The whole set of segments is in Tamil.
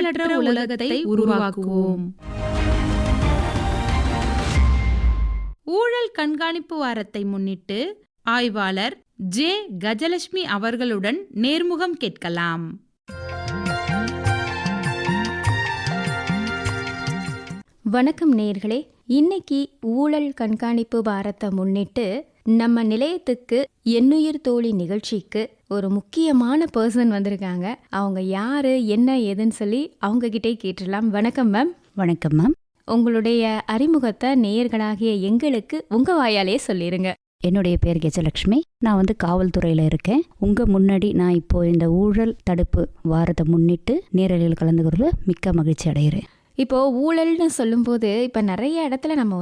ஊழலற்ற உலகத்தை உருவாக்குவோம். ஊழல் கண்காணிப்பு வாரத்தை முன்னிட்டு ஆய்வாளர் ஜே. கஜலட்சுமி அவர்களுடன் நேர்முகம் கேட்கலாம். வணக்கம் நேயர்களே. இன்னைக்கு ஊழல் கண்காணிப்பு வாரத்தை முன்னிட்டு நம்ம நிலையத்துக்கு எண்ணுயிர் தோழி நிகழ்ச்சிக்கு ஒரு முக்கியமான பர்சன் வந்திருக்காங்க. அவங்க யாரு, என்ன ஏதுன்னு சொல்லி அவங்க கிட்டே கேட்டுடலாம். வணக்கம் மேம். வணக்கம் மேம். உங்களுடைய அறிமுகத்தை நேயர்களாகிய எங்களுக்கு உங்க வாயாலே சொல்லிருங்க. என்னுடைய பேர் கஜலட்சுமி. நான் காவல்துறையில் இருக்கேன். உங்கள் முன்னாடி நான் இப்போ இந்த ஊழல் தடுப்பு வாரத்தை முன்னிட்டு நேரலையில் கலந்துக்கிறதுல மிக்க மகிழ்ச்சி அடைகிறேன். இப்போ ஊழல்னு சொல்லும்போது இப்போ நிறைய இடத்துல நம்ம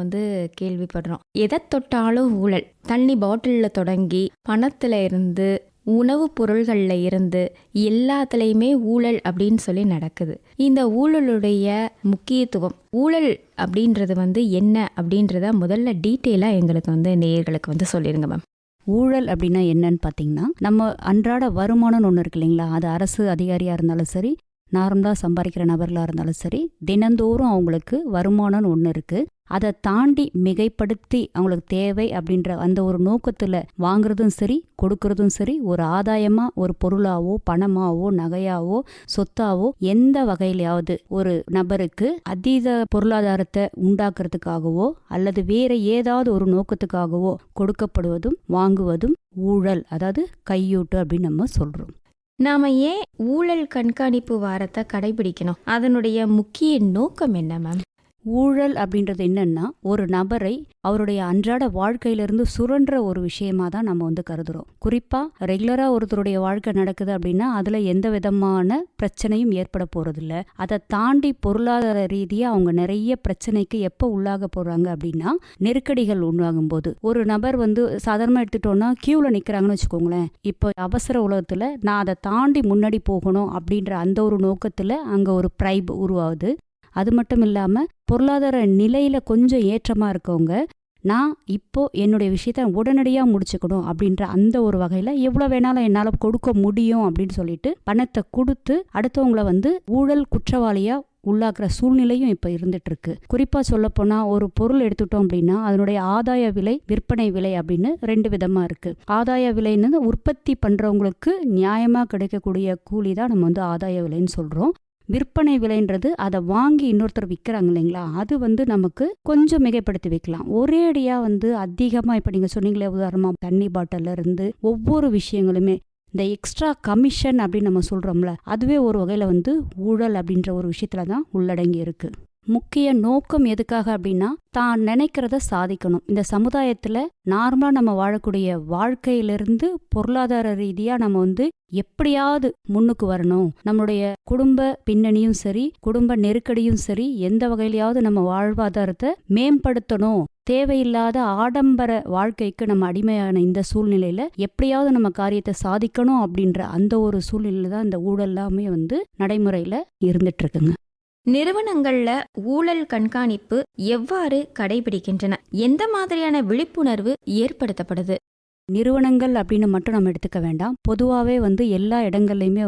கேள்விப்படுறோம். எதை தொட்டாலும் ஊழல். தண்ணி பாட்டிலில் தொடங்கி பணத்தில் இருந்து உணவுப் பொருள்களில் இருந்து எல்லாத்துலேயுமே ஊழல் அப்படின்னு சொல்லி நடக்குது. இந்த ஊழலுடைய முக்கியத்துவம், ஊழல் அப்படின்றது என்ன அப்படின்றத முதல்ல டீட்டெயிலாக எங்களுக்கு நேயர்களுக்கு சொல்லிடுங்க மேம். ஊழல் அப்படின்னா என்னன்னு பார்த்தீங்கன்னா, நம்ம அன்றாட வருமானம்னு ஒன்று இருக்கு இல்லைங்களா? அது அரசு அதிகாரியாக இருந்தாலும் சரி, நார்மலாக சம்பாதிக்கிற நபர்களாக இருந்தாலும் சரி, தினந்தோறும் அவங்களுக்கு வருமானம்னு ஒன்று இருக்குது. அதை தாண்டி மிகைப்படுத்தி அவங்களுக்கு தேவை அப்படின்ற அந்த ஒரு நோக்கத்தில் வாங்குறதும் சரி, கொடுக்கறதும் சரி, ஒரு ஆதாயமாக ஒரு பொருளாவோ பணமாவோ நகையாவோ சொத்தாவோ எந்த வகையிலையாவது ஒரு நபருக்கு அதீத பொருளாதாரத்தை உண்டாக்குறதுக்காகவோ அல்லது வேற ஏதாவது ஒரு நோக்கத்துக்காகவோ கொடுக்கப்படுவதும் வாங்குவதும் ஊழல், அதாவது கையூட்டு அப்படின்னு நம்ம சொல்கிறோம். நாம ஏன் ஊழல் கண்காணிப்பு வாரத்தை கடைபிடிக்கணும்? அதனுடைய முக்கிய நோக்கம் என்ன மேம்? ஊழல் அப்படின்றது என்னன்னா, ஒரு நபரை அவருடைய அன்றாட வாழ்க்கையிலிருந்து சுரன்ற ஒரு விஷயமா தான் நம்ம கருதுறோம். குறிப்பா ரெகுலரா ஒருத்தருடைய வாழ்க்கை நடக்குது அப்படின்னா அதுல எந்த விதமான பிரச்சனையும் ஏற்பட போறதில்ல. அதை தாண்டி பொருளாதார ரீதியா அவங்க நிறைய பிரச்சனைக்கு எப்ப உள்ளாக போறாங்க அப்படின்னா, நெருக்கடிகள் உண்டாகும் போது. ஒரு நபர் சாதாரணமா எடுத்துட்டோம்னா கியூல நிக்கிறாங்கன்னு வச்சுக்கோங்களேன். இப்போ அவசர உலகத்துல நான் அதை தாண்டி முன்னாடி போகணும் அப்படின்ற அந்த ஒரு நோக்கத்துல அங்க ஒரு பிரைப் உருவாகுது. அது மட்டும் இல்லாமல் பொருளாதார நிலையில் கொஞ்சம் ஏற்றமாக இருக்கவங்க, நான் இப்போ என்னுடைய விஷயத்த உடனடியாக முடிச்சுக்கணும் அப்படின்ற அந்த ஒரு வகையில் எவ்வளோ வேணாலும் என்னால் கொடுக்க முடியும் அப்படின்னு சொல்லிட்டு பணத்தை கொடுத்து அடுத்தவங்களை ஊழல் குற்றவாளியாக உள்ளாக்குற சூழ்நிலையும் இப்போ இருந்துட்டு இருக்கு. குறிப்பாக சொல்லப்போனால் ஒரு பொருள் எடுத்துட்டோம் அப்படின்னா அதனுடைய ஆதாய விலை, விற்பனை விலை அப்படின்னு ரெண்டு விதமாக இருக்குது. ஆதாய விலைன்னு உற்பத்தி பண்ணுறவங்களுக்கு நியாயமாக கிடைக்கக்கூடிய கூலி தான் நம்ம ஆதாய விலைன்னு சொல்கிறோம். விற்பனை விலைன்றது அதை வாங்கி இன்னொருத்தர் விற்கிறாங்க இல்லைங்களா? அது நமக்கு கொஞ்சம் மிகைப்படுத்தி வைக்கலாம். ஒரே அடியாக அதிகமாக இப்போ நீங்கள் சொன்னீங்களே, உதாரணமாக தண்ணி பாட்டில இருந்து ஒவ்வொரு விஷயங்களுமே இந்த எக்ஸ்ட்ரா கமிஷன் அப்படின்னு நம்ம சொல்கிறோம்ல, அதுவே ஒரு வகையில் ஊழல் அப்படின்ற ஒரு விஷயத்துல தான் உள்ளடங்கி இருக்கு. முக்கிய நோக்கம் எதுக்காக அப்படின்னா, தான் நினைக்கிறத சாதிக்கணும். இந்த சமுதாயத்தில் நார்மலாக நம்ம வாழக்கூடிய வாழ்க்கையிலிருந்து பொருளாதார ரீதியாக நம்ம எப்படியாவது முன்னுக்கு வரணும். நம்மளுடைய குடும்ப பின்னணியும் சரி, குடும்ப நெருக்கடியும் சரி, எந்த வகையிலையாவது நம்ம வாழ்வாதாரத்தை மேம்படுத்தணும். தேவையில்லாத ஆடம்பர வாழ்க்கைக்கு நம்ம அடிமையான இந்த சூழ்நிலையில எப்படியாவது நம்ம காரியத்தை சாதிக்கணும் அப்படின்ற அந்த ஒரு சூழ்நிலையில தான் இந்த ஊழல் எல்லாமே நடைமுறையில இருந்துட்டு இருக்குங்க. நிறுவனங்கள்ல ஊழல் கண்காணிப்பு எவ்வாறு கடைபிடிக்கின்றன? எந்த மாதிரியான விழிப்புணர்வு ஏற்படுத்தப்படுது? நிறுவனங்கள் அப்படின்னு மட்டும் நம்ம எடுத்துக்க வேண்டாம். பொதுவாகவே எல்லா இடங்கள்லையுமே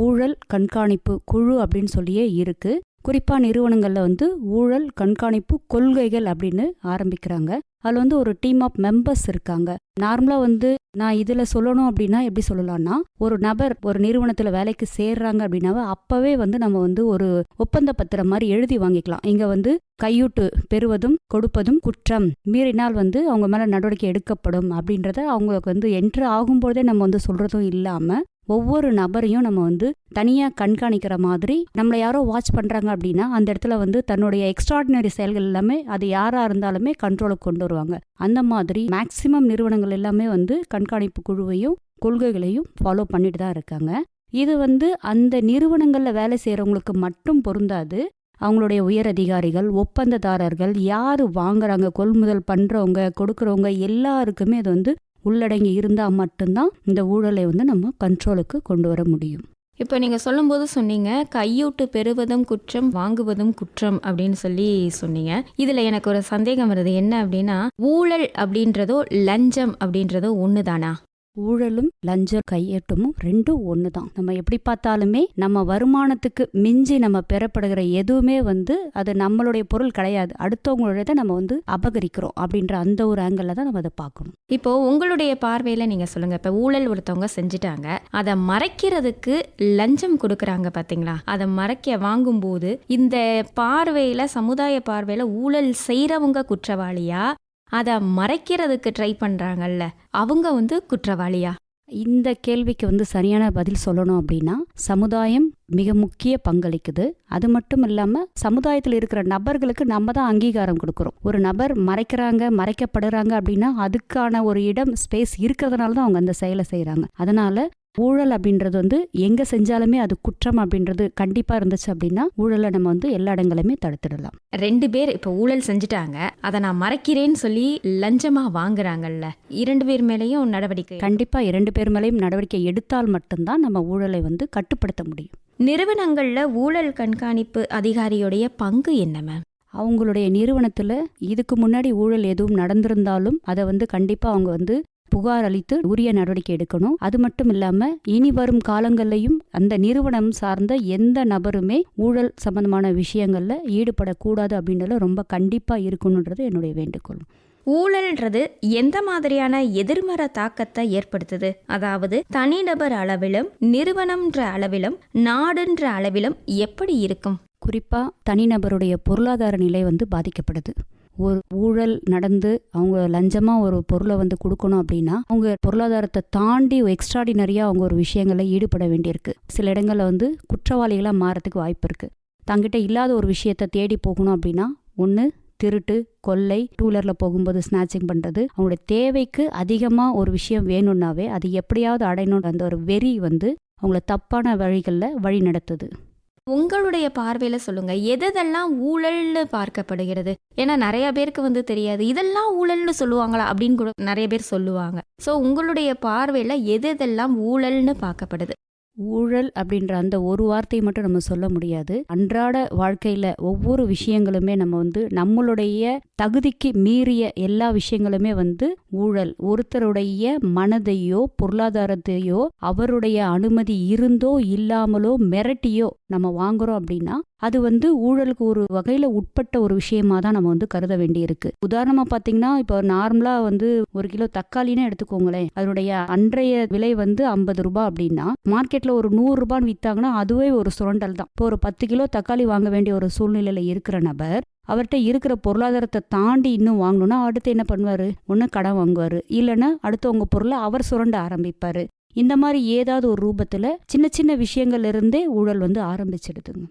ஊழல் கண்காணிப்பு குழு அப்படின்னு சொல்லியே இருக்கு. குறிப்பாக நிறுவனங்களில் ஊழல் கண்காணிப்பு கொள்கைகள் அப்படின்னு ஆரம்பிக்கிறாங்க. அதில் ஒரு டீம் ஆஃப் மெம்பர்ஸ் இருக்காங்க. நார்மலாக நான் இதில் சொல்லணும் அப்படின்னா எப்படி சொல்லலாம்னா, ஒரு நபர் ஒரு நிறுவனத்தில் வேலைக்கு சேர்றாங்க அப்படின்னாவே அப்போவே நம்ம ஒரு ஒப்பந்த பத்திரம் மாதிரி எழுதி வாங்கிக்கலாம். இங்கே கையூட்டு பெறுவதும் கொடுப்பதும் குற்றம், மீறினால் அவங்க மேலே நடவடிக்கை எடுக்கப்படும் அப்படின்றத அவங்களுக்கு என்ட்ரு ஆகும்போதே நம்ம சொல்கிறதும் இல்லாமல் ஒவ்வொரு நபரையும் நம்ம தனியாக கண்காணிக்கிற மாதிரி, நம்மளை யாரோ வாட்ச் பண்ணுறாங்க அப்படின்னா அந்த இடத்துல தன்னுடைய எக்ஸ்ட்ராடினரி செயல்கள் எல்லாமே அது யாராக இருந்தாலுமே கண்ட்ரோலுக்கு கொண்டு வருவாங்க. அந்த மாதிரி மேக்சிமம் நிறுவனங்கள் எல்லாமே கண்காணிப்பு குழுவையும் கொள்கைகளையும் ஃபாலோ பண்ணிட்டு தான் இருக்காங்க. இது அந்த நிறுவனங்களில் வேலை செய்கிறவங்களுக்கு மட்டும் பொருந்தாது. அவங்களுடைய உயர் அதிகாரிகள், ஒப்பந்ததாரர்கள், யார் வாங்குறாங்க, கொள்முதல் பண்ணுறவங்க, கொடுக்குறவங்க எல்லாருக்குமே அது உள்ளடங்கி இருந்தால் மட்டும்தான் இந்த ஊழலை நம்ம கண்ட்ரோலுக்கு கொண்டு வர முடியும். இப்போ நீங்கள் சொல்லும்போது சொன்னீங்க, கையூட்டு பெறுவதும் குற்றம், வாங்குவதும் குற்றம் அப்படின்னு சொல்லி சொன்னீங்க. இதில் எனக்கு ஒரு சந்தேகம் வருது. என்ன அப்படின்னா, ஊழல் அப்படின்றதோ லஞ்சம் அப்படின்றதோ ஒன்று தானா? ஊழலும் லஞ்ச கையேட்டமும் ரெண்டும் ஒன்று தான். நம்ம எப்படி பார்த்தாலுமே நம்ம வருமானத்துக்கு மிஞ்சி நம்ம பெறப்படுகிற எதுவுமே அது நம்மளுடைய பொருள் கிடையாது, அடுத்தவங்களோட நம்ம அபகரிக்கிறோம் அப்படின்ற அந்த ஒரு ஆங்கிள் தான் நம்ம அதை பார்க்கணும். இப்போ உங்களுடைய பார்வையில நீங்க சொல்லுங்க, இப்ப ஊழல் ஒருத்தவங்க செஞ்சுட்டாங்க, அதை மறைக்கிறதுக்கு லஞ்சம் கொடுக்கறாங்க பாத்தீங்களா, அதை மறைக்க வாங்கும்போது இந்த பார்வையில சமுதாய பார்வையில ஊழல் செய்யறவங்க குற்றவாளியா, அதை மறைக்கிறதுக்கு ட்ரை பண்றாங்கல்ல அவங்க குற்றவாளியா? இந்த கேள்விக்கு சரியான பதில் சொல்லணும் அப்படின்னா சமுதாயம் மிக முக்கிய பங்களிக்குது. அது மட்டும் இல்லாம சமுதாயத்தில் இருக்கிற நபர்களுக்கு நம்ம தான் அங்கீகாரம் கொடுக்குறோம். ஒரு நபர் மறைக்கப்படுறாங்க அப்படின்னா அதுக்கான ஒரு இடம், ஸ்பேஸ் இருக்கிறதுனால தான் அவங்க அந்த செயலை செய்யறாங்க. அதனால ஊழல் அப்படின்றது எங்க செஞ்சாலுமே அது குற்றம் அப்படின்றது கண்டிப்பா இருந்துச்சு அப்படின்னா ஊழலை நம்ம எல்லா இடங்களுமே தடுத்துடலாம். 2 பேர் இப்ப ஊழல் செஞ்சுட்டாங்க, அதை நான் மறைக்கிறேன்னு சொல்லி லஞ்சமா வாங்குறாங்கல்ல, 2 பேர் மேலேயும் நடவடிக்கை கண்டிப்பா 2 பேர் மேலேயும் நடவடிக்கை எடுத்தால் மட்டும்தான் நம்ம ஊழலை கட்டுப்படுத்த முடியும். நிறுவனங்கள்ல ஊழல் கண்காணிப்பு அதிகாரியுடைய பங்கு என்ன மேம்? அவங்களுடைய நிறுவனத்துல இதுக்கு முன்னாடி ஊழல் எதுவும் நடந்திருந்தாலும் அதை கண்டிப்பா அவங்க புகார் அளித்து உரிய நடவடிக்கை எடுக்கணும். அது மட்டும் இல்லாம இனி வரும் காலங்கள்லையும் அந்த நிறுவனம் சார்ந்த எந்த நபருமே ஊழல் சம்பந்தமான விஷயங்கள்ல ஈடுபடக்கூடாது அப்படின்றத ரொம்ப கண்டிப்பா இருக்கணும்ன்றது என்னுடைய வேண்டுகோள். ஊழல்ன்றது எந்த மாதிரியான எதிர்மறை தாக்கத்தை ஏற்படுத்துது? அதாவது தனிநபர் அளவிலும் நிறுவனம்ன்ற அளவிலும் நாடுன்ற அளவிலும் எப்படி இருக்கும்? குறிப்பா தனிநபருடைய பொருளாதார நிலை பாதிக்கப்படுது. ஒரு ஊழல் நடந்து அவங்க லஞ்சமா ஒரு பொருளை கொடுக்கணும் அப்படின்னா அவங்க பொருளாதாரத்தை தாண்டி எக்ஸ்ட்ராடினரியா அவங்க ஒரு விஷயங்களை ஈடுபட வேண்டியிருக்கு. சில இடங்கள்ல குற்றவாளிகளா மாறதுக்கு வாய்ப்பு இருக்கு. தங்கிட்ட இல்லாத ஒரு விஷயத்த தேடி போகணும் அப்படின்னா ஒன்று திருட்டு, கொள்ளை, டூலரில் போகும்போது ஸ்நாச்சிங் பண்ணுறது, அவங்களுடைய தேவைக்கு அதிகமாக ஒரு விஷயம் வேணும்னாவே அது எப்படியாவது அடையணும் அந்த ஒரு வெறி அவங்கள தப்பான வழிகளில் வழி நடத்துது. உங்களுடைய பார்வையில சொல்லுங்க, எதெல்லாம் ஊழல்னு பார்க்கப்படுகிறது? ஏன்னா நிறைய பேருக்கு தெரியாது, இதெல்லாம் ஊழல்னு சொல்லுவாங்களா அப்படின்னு கூட நிறைய பேர் சொல்லுவாங்க. ஸோ உங்களுடைய பார்வையில எதெல்லாம் ஊழல்னு பார்க்கப்படுது? ஊழல் அப்படின்ற அந்த ஒரு வார்த்தையை மட்டும் நம்ம சொல்ல முடியாது. அன்றாட வாழ்க்கையில ஒவ்வொரு விஷயங்களுமே நம்ம நம்மளுடைய தகுதிக்கு மீறிய எல்லா விஷயங்களுமே ஊழல். ஒருத்தருடைய மனதையோ பொருளாதாரத்தையோ அவருடைய அனுமதி இருந்தோ இல்லாமலோ மிரட்டியோ நம்ம வாங்குறோம் அப்படின்னா அது ஊழலுக்கு ஒரு வகையில உட்பட்ட ஒரு விஷயமா தான் நம்ம கருத வேண்டியிருக்கு. உதாரணமா பாத்தீங்கன்னா இப்போ நார்மலா 1 கிலோ தக்காளின்னு எடுத்துக்கோங்களேன், அதனுடைய அன்றைய விலை 50 ரூபாய் அப்படின்னா மார்க்கெட்ல ஒரு 100 ரூபான்னு வித்தாங்கன்னா அதுவே ஒரு சுரண்டல் தான். இப்போ ஒரு 10 கிலோ தக்காளி வாங்க வேண்டிய ஒரு சூழ்நிலையில இருக்கிற நபர் அவர்கிட்ட இருக்கிற பொருளாதாரத்தை தாண்டி இன்னும் வாங்கணும்னா அடுத்து என்ன பண்ணுவாரு? ஒன்று கடன் வாங்குவாரு, இல்லைன்னா அடுத்தவங்க பொருளை அவர் சுரண்ட ஆரம்பிப்பாரு. இந்த மாதிரி ஏதாவது ஒரு ரூபத்துல சின்ன சின்ன விஷயங்கள்ல இருந்தே ஊழல் ஆரம்பிச்சிடுதுங்க.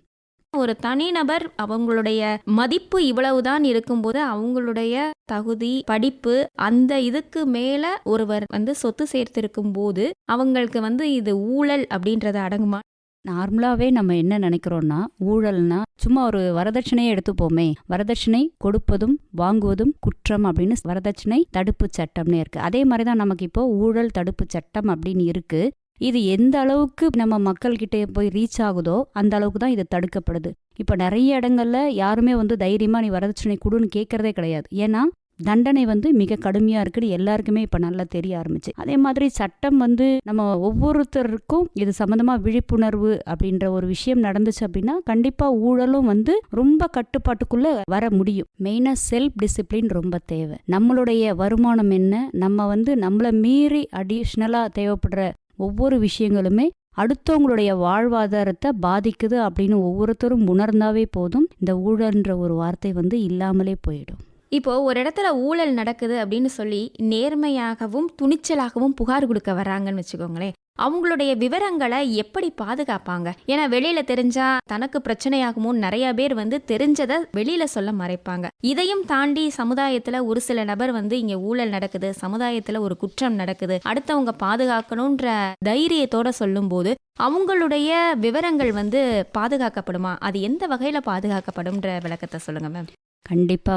ஒரு தனிநபர் அவங்களுடைய மதிப்பு இவ்வளவுதான் இருக்கும்போது அவங்களுடைய தகுதி, படிப்பு, அந்த இதுக்கு மேல ஒருவர் சொத்து சேர்த்திருக்கும் போது அவங்களுக்கு இது ஊழல் அப்படின்றது அடங்குமா? நார்மலாவே நம்ம என்ன நினைக்கிறோம்னா ஊழல்னா சும்மா ஒரு வரதட்சணையை எடுத்துப்போமே, வரதட்சணை கொடுப்பதும் வாங்குவதும் குற்றம் அப்படின்னு வரதட்சணை தடுப்பு சட்டம்னு இருக்கு. அதே மாதிரிதான் நமக்கு இப்போ ஊழல் தடுப்பு சட்டம் அப்படின்னு இருக்கு. இது எந்த அளவுக்கு நம்ம மக்கள்கிட்ட போய் ரீச் ஆகுதோ அந்த அளவுக்கு தான் இது தடுக்கப்படுது. இப்போ நிறைய இடங்கள்ல யாருமே தைரியமா நீ வரதட்சணை கொடுன்னு கேட்கறதே கிடையாது. ஏன்னா தண்டனை மிக கடுமையா இருக்குன்னு எல்லாருக்குமே இப்ப நல்லா தெரிய ஆரம்பிச்சு. அதே மாதிரி சட்டம் நம்ம ஒவ்வொருத்தருக்கும் இது சம்பந்தமா விழிப்புணர்வு அப்படின்ற ஒரு விஷயம் நடந்துச்சு அப்படின்னா கண்டிப்பா ஊழலும் ரொம்ப கட்டுப்பாட்டுக்குள்ள வர முடியும். மெயினா செல்ஃப் டிசிப்ளின் ரொம்ப தேவை. நம்மளுடைய வருமானம் என்ன, நம்ம நம்மள மீறி அடிஷ்னலா தேவைப்படுற ஒவ்வொரு விஷயங்களுமே அடுத்தவங்களுடைய வாழ்வாதாரத்தை பாதிக்குது அப்படின்னு ஒவ்வொருத்தரும் உணர்ந்தாவே போதும், இந்த ஊழல்ன்ற ஒரு வார்த்தை இல்லாமலே போயிடும். இப்போ ஒரு இடத்துல ஊழல் நடக்குது அப்படின்னு சொல்லி நேர்மையாகவும் துணிச்சலாகவும் புகார் கொடுக்க வராங்கன்னு வச்சுக்கோங்களேன், அவங்களுடைய விவரங்களை எப்படி பாதுகாப்பாங்க? ஏன்னா வெளியில தெரிஞ்சா தனக்கு பிரச்சனையாகுமோ நிறைய பேர் தெரிஞ்சதை வெளியில சொல்ல மறைப்பாங்க. இதையும் தாண்டி சமுதாயத்துல ஒரு சில நபர் இங்க ஊழல் நடக்குது, சமுதாயத்துல ஒரு குற்றம் நடக்குது, அடுத்தவங்க பாதுகாக்கணும்ன்ற தைரியத்தோட சொல்லும் போது அவங்களுடைய விவரங்கள் பாதுகாக்கப்படுமா? அது எந்த வகையில பாதுகாக்கப்படும்ன்ற விளக்கத்தை சொல்லுங்க மேம். கண்டிப்பா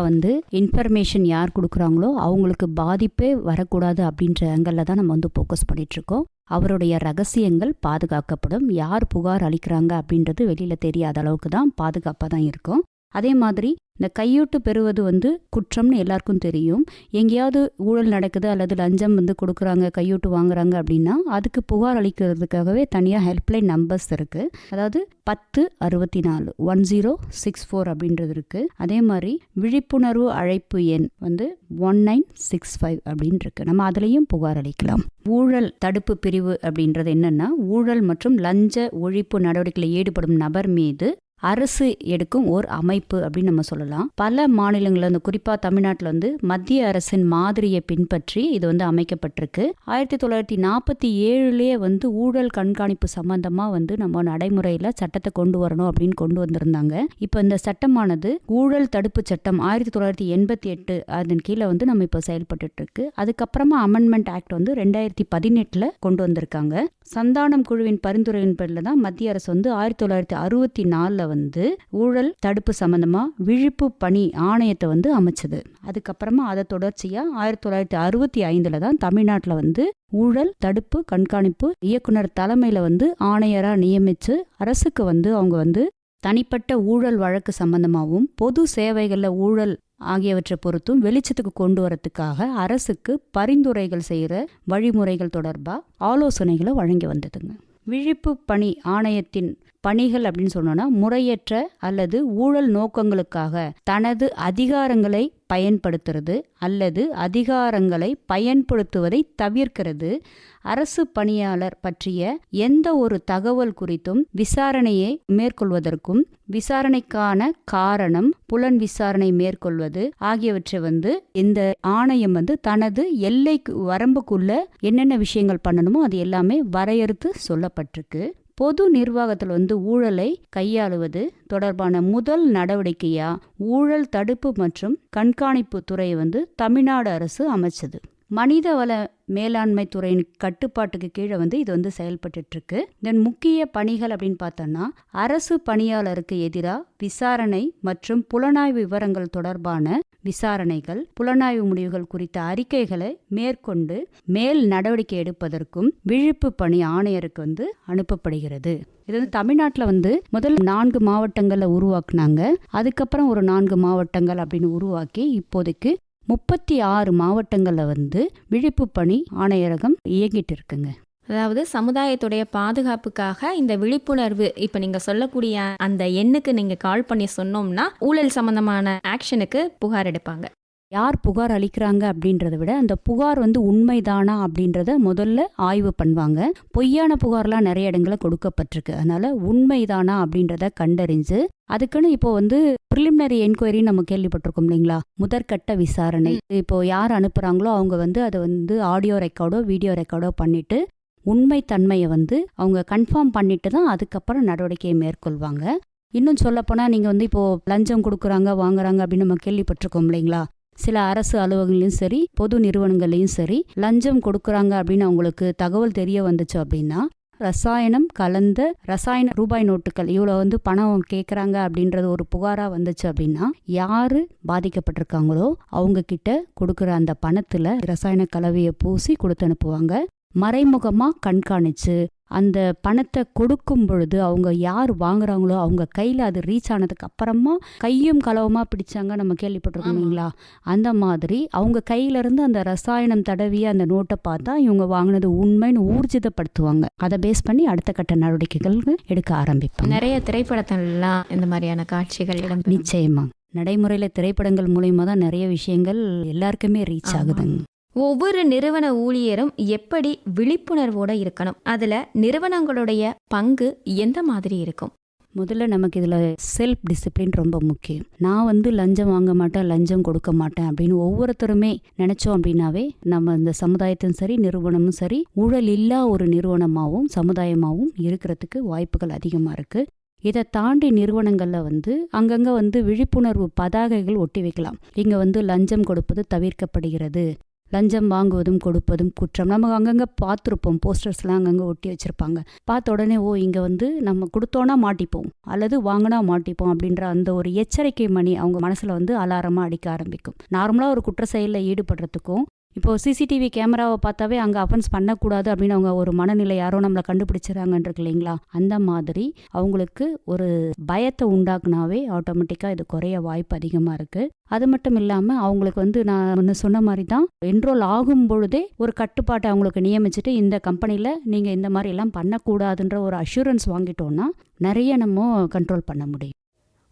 இன்ஃபர்மேஷன் யார் கொடுக்குறாங்களோ அவங்களுக்கு பாதிப்பே வரக்கூடாது அப்படின்ற ஆங்கிளில் தான் நம்ம ஃபோக்கஸ் பண்ணிட்டு இருக்கோம். அவருடைய ரகசியங்கள் பாதுகாக்கப்படும். யார் புகார் அளிக்கிறாங்க அப்படின்றது வெளியில தெரியாத அளவுக்கு தான் பாதுகாப்பாக தான் இருக்கும். அதே மாதிரி இந்த கையூட்டு பெறுவது வந்து குற்றம்னு எல்லாருக்கும் தெரியும். எங்கேயாவது ஊழல் நடக்குது அல்லது லஞ்சம் வந்து கொடுக்குறாங்க, கையூட்டு வாங்குறாங்க அப்படின்னா அதுக்கு புகார் அளிக்கிறதுக்காகவே தனியாக ஹெல்ப்லைன் நம்பர்ஸ் இருக்குது. அதாவது 1064 1064 அப்படின்றது இருக்குது. அதே மாதிரி விழிப்புணர்வு அழைப்பு எண் வந்து 1965 அப்படின்னு இருக்கு. நம்ம அதுலேயும் புகார் அளிக்கலாம். ஊழல் தடுப்பு பிரிவு அப்படின்றது என்னன்னா, ஊழல் மற்றும் லஞ்ச ஒழிப்பு நடவடிக்கையில் ஈடுபடும் நபர் மீது அரசு எடுக்கும் ஓர் அமைப்பு அப்படின்னு நம்ம சொல்லலாம். பல மாநிலங்கள்ல வந்து குறிப்பா தமிழ்நாட்டில் வந்து மத்திய அரசின் மாதிரியை பின்பற்றி இது வந்து அமைக்கப்பட்டிருக்கு. 1947 வந்து ஊழல் கண்காணிப்பு சம்பந்தமா வந்து நம்ம நடைமுறையில சட்டத்தை கொண்டு வரணும் அப்படின்னு கொண்டு வந்திருந்தாங்க. இப்ப இந்த சட்டமானது ஊழல் தடுப்பு சட்டம் 1988 அதன் கீழே வந்து நம்ம இப்ப செயல்பட்டு இருக்கு. அதுக்கப்புறமா அமெண்ட்மெண்ட் ஆக்ட் வந்து 2018 கொண்டு வந்திருக்காங்க. சந்தானம் குழுவின் பரிந்துரையின் பேர்ல தான் மத்திய அரசு வந்து 1964 வந்து ஊழல் தடுப்பு சம்பந்தமா விழிப்பு பணி ஆணையத்தை வந்து அமைச்சது. அதுக்கப்புறமா அதை தொடர்ச்சியா 1965 தான் தமிழ்நாட்டில் வந்து ஊழல் தடுப்பு கண்காணிப்பு இயக்குனர் தலைமையில வந்து ஆணையரா நியமிச்சு அரசுக்கு வந்து அவங்க வந்து தனிப்பட்ட ஊழல் வழக்கு சம்பந்தமாகவும் பொது சேவைகள்ல ஊழல் ஆகியவற்றை பொறுத்தும் வெளிச்சத்துக்கு கொண்டு வரத்துக்காக அரசுக்கு பரிந்துரைகள் செய்கிற வழிமுறைகள் தொடர்பாக ஆலோசனைகளை வழங்கி வந்ததுங்க. விழிப்பு பணி ஆணையத்தின் பணிகள் அப்படின்னு சொன்னோன்னா, முறையற்ற அல்லது ஊழல் நோக்கங்களுக்காக தனது அதிகாரங்களை பயன்படுத்துறது அல்லது அதிகாரங்களை பயன்படுத்துவதை தவிர்க்கிறது, அரசு பணியாளர் பற்றிய எந்த ஒரு தகவல் குறித்தும் விசாரணையை மேற்கொள்வதற்கும் விசாரணைக்கான காரணம் புலன் விசாரணை மேற்கொள்வது ஆகியவற்றை வந்து இந்த ஆணையம் வந்து தனது எல்லைக்கு வரம்புக்குள்ள என்னென்ன விஷயங்கள் பண்ணணுமோ அது எல்லாமே வரையறுத்து சொல்லப்பட்டிருக்கு. பொது நிர்வாகத்தில் வந்து ஊழலை கையாளுவது தொடர்பான முதல் நடவடிக்கையா ஊழல் தடுப்பு மற்றும் கண்காணிப்பு துறையை வந்து தமிழ்நாடு அரசு அமைச்சது. மனிதவள மேலாண்மை துறையின் கட்டுப்பாட்டுக்கு கீழே வந்து இது வந்து செயல்பட்டு இருக்கு. இதன் முக்கிய பணிகள் அப்படின்னு பார்த்தோம்னா, அரசு பணியாளருக்கு எதிராக விசாரணை மற்றும் புலனாய்வு விவரங்கள் தொடர்பான விசாரணைகள், புலனாய்வு முடிவுகள் குறித்த அறிக்கைகளை மேற்கொண்டு மேல் நடவடிக்கை எடுப்பதற்கும் விழிப்பு பணி ஆணையருக்கு வந்து அனுப்பப்படுகிறது. இது வந்து தமிழ்நாட்டில் வந்து முதல் 4 மாவட்டங்களில் உருவாக்குனாங்க. அதுக்கப்புறம் ஒரு 4 மாவட்டங்கள் அப்படின்னு உருவாக்கி இப்போதைக்கு 36 மாவட்டங்களில் வந்து விழிப்பு பணி ஆணையரகம் இயங்கிட்டு இருக்குங்க. அதாவது சமுதாயத்துடைய பாதுகாப்புக்காக இந்த விழிப்புணர்வு இப்போ நீங்கள் சொல்லக்கூடிய அந்த எண்ணுக்கு நீங்கள் கால் பண்ணி சொன்னோம்னா ஊழல் சம்பந்தமான ஆக்ஷனுக்கு புகார் எடுப்பாங்க. யார் புகார் அளிக்கிறாங்க அப்படின்றத விட அந்த புகார் வந்து உண்மைதானா அப்படின்றத முதல்ல ஆய்வு பண்ணுவாங்க. பொய்யான புகார்லாம் நிறைய இடங்கள கொடுக்கப்பட்டிருக்கு. அதனால உண்மைதானா அப்படின்றத கண்டறிஞ்சு அதுக்குன்னு இப்போ வந்து ப்ரிலிமினரி என்கொயரி நம்ம கேள்விப்பட்டிருக்கோம் இல்லைங்களா, முதற்கட்ட விசாரணை. இப்போ யார் அனுப்புறாங்களோ அவங்க வந்து அதை வந்து ஆடியோ ரெக்கார்டோ வீடியோ ரெக்கார்டோ பண்ணிட்டு உண்மைத்தன்மையை வந்து அவங்க கன்ஃபார்ம் பண்ணிட்டு தான் அதுக்கப்புறம் நடவடிக்கையை மேற்கொள்வாங்க. இன்னும் சொல்லப்போனால் நீங்கள் வந்து இப்போது லஞ்சம் கொடுக்குறாங்க வாங்குறாங்க அப்படின்னு நம்ம கேள்விப்பட்டிருக்கோம் இல்லைங்களா. சில அரசு அலுவலகங்களையும் சரி பொது நிறுவனங்களையும் சரி லஞ்சம் கொடுக்குறாங்க அப்படின்னு அவங்களுக்கு தகவல் தெரிய வந்துச்சு அப்படின்னா, ரசாயனம் கலந்த ரசாயன ரூபாய் நோட்டுகள் இவ்வளோ வந்து பணம் கேட்குறாங்க அப்படின்றது ஒரு புகாராக வந்துச்சு அப்படின்னா, யாரு பாதிக்கப்பட்டிருக்காங்களோ அவங்க கிட்ட கொடுக்குற அந்த பணத்தில் ரசாயன கலவையை பூசி கொடுத்து அனுப்புவாங்க. மறைமுகமாக கண்காணிச்சு அந்த பணத்தை கொடுக்கும் பொழுது அவங்க யார் வாங்குறாங்களோ அவங்க கையில் அது ரீச் ஆனதுக்கு அப்புறமா கையும் களவுமா பிடிச்சாங்க நம்ம கேள்விப்பட்டிருக்கோம் இல்லைங்களா. அந்த மாதிரி அவங்க கையிலேருந்து அந்த ரசாயனம் தடவிய அந்த நோட்டை பார்த்தா இவங்க வாங்கினது உண்மைன்னு ஊர்ஜிதப்படுத்துவாங்க. அதை பேஸ் பண்ணி அடுத்த கட்ட நடவடிக்கைகள் எடுக்க ஆரம்பிப்பாங்க. நிறைய திரைப்படத்திலலாம் இந்த மாதிரியான காட்சிகள் இடம்பெறும். நிச்சயமா நடைமுறையில் திரைப்படங்கள் மூலயமா தான் நிறைய விஷயங்கள் எல்லாருக்குமே ரீச் ஆகுதுங்க. ஒவ்வொரு நிறுவன ஊழியரும் எப்படி விழிப்புணர்வோடு இருக்கணும், அதில் நிறுவனங்களுடைய பங்கு எந்த மாதிரி இருக்கும்? முதல்ல நமக்கு இதில் செல்ஃப் டிசிப்ளின் ரொம்ப முக்கியம். நான் வந்து லஞ்சம் வாங்க மாட்டேன், லஞ்சம் கொடுக்க மாட்டேன் அப்படின்னு ஒவ்வொருத்தருமே நினைச்சோம் அப்படின்னாவே நம்ம இந்த சமுதாயத்தும் சரி நிறுவனமும் சரி ஊழல் இல்லா ஒரு நிறுவனமாகவும் சமுதாயமாகவும் இருக்கிறதுக்கு வாய்ப்புகள் அதிகமாக இருக்குது. இதை தாண்டி நிறுவனங்களில் வந்து அங்கங்கே வந்து விழிப்புணர்வு பதாகைகள் ஒட்டி வைக்கலாம். இங்கே வந்து லஞ்சம் கொடுப்பது தவிர்க்கப்படுகிறது, லஞ்சம் வாங்குவதும் கொடுப்பதும் குற்றம். நம்ம அங்கங்கே பார்த்துருப்போம், போஸ்டர்ஸ்லாம் அங்கங்கே ஒட்டி வச்சுருப்பாங்க. பார்த்த உடனே ஓ இங்கே வந்து நம்ம கொடுத்தோன்னா மாட்டிப்போம் அல்லது வாங்கினா மாட்டிப்போம் அப்படின்ற அந்த ஒரு எச்சரிக்கை மணி அவங்க மனசில் வந்து அலாரமாக அடிக்க ஆரம்பிக்கும். நார்மலாக ஒரு குற்ற செயலில் ஈடுபடுறதுக்கும் இப்போ சிசிடிவி கேமராவை பார்த்தாவே அங்கே அஃபென்ஸ் பண்ணக்கூடாது அப்படின்னு அவங்க ஒரு மனநிலை யாரோ நம்மளை கண்டுபிடிச்சிடறாங்கன்றிருக்கு இல்லைங்களா, அந்த மாதிரி அவங்களுக்கு ஒரு பயத்தை உண்டாக்குனாவே ஆட்டோமேட்டிக்காக இது குறைய வாய்ப்பு அதிகமாக இருக்குது. அது மட்டும் இல்லாமல் அவங்களுக்கு நான் ஒன்று சொன்ன மாதிரி தான் என்ரோல் ஆகும் பொழுதே ஒரு கட்டுப்பாட்டை அவங்களுக்கு நியமிச்சுட்டு இந்த கம்பெனியில் நீங்கள் இந்த மாதிரி எல்லாம் பண்ணக்கூடாதுன்ற ஒரு அஷூரன்ஸ் வாங்கிட்டோன்னா நிறைய நம்ம கண்ட்ரோல் பண்ண முடியும்.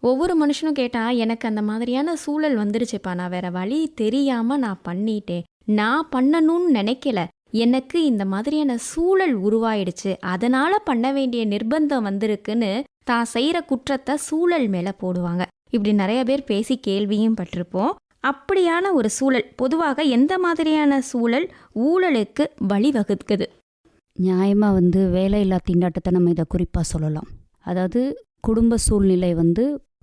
ஒவ்வொரு மனுஷனும் கேட்டால் எனக்கு அந்த மாதிரியான சூழல் வந்துருச்சுப்பா, நான் வேற வழி தெரியாமல் நான் பண்ணிட்டேன், நான் பண்ணணும்னு நினைக்கல, எனக்கு இந்த மாதிரியான சூழல் உருவாயிடுச்சு, அதனால பண்ண வேண்டிய நிர்பந்தம் வந்திருக்குன்னு தான் செய்கிற குற்றத்தை சூழல் மேலே போடுவாங்க. இப்படி நிறைய பேர் பேசி கேள்வியும் பட்டிருப்போம். அப்படியான ஒரு சூழல் பொதுவாக எந்த மாதிரியான சூழல் ஊழலுக்கு வழிவகுக்குது? நியாயமாக வேலையில்லா திண்டாட்டத்தை நம்ம இதை குறிப்பாக சொல்லலாம். அதாவது குடும்ப சூழ்நிலை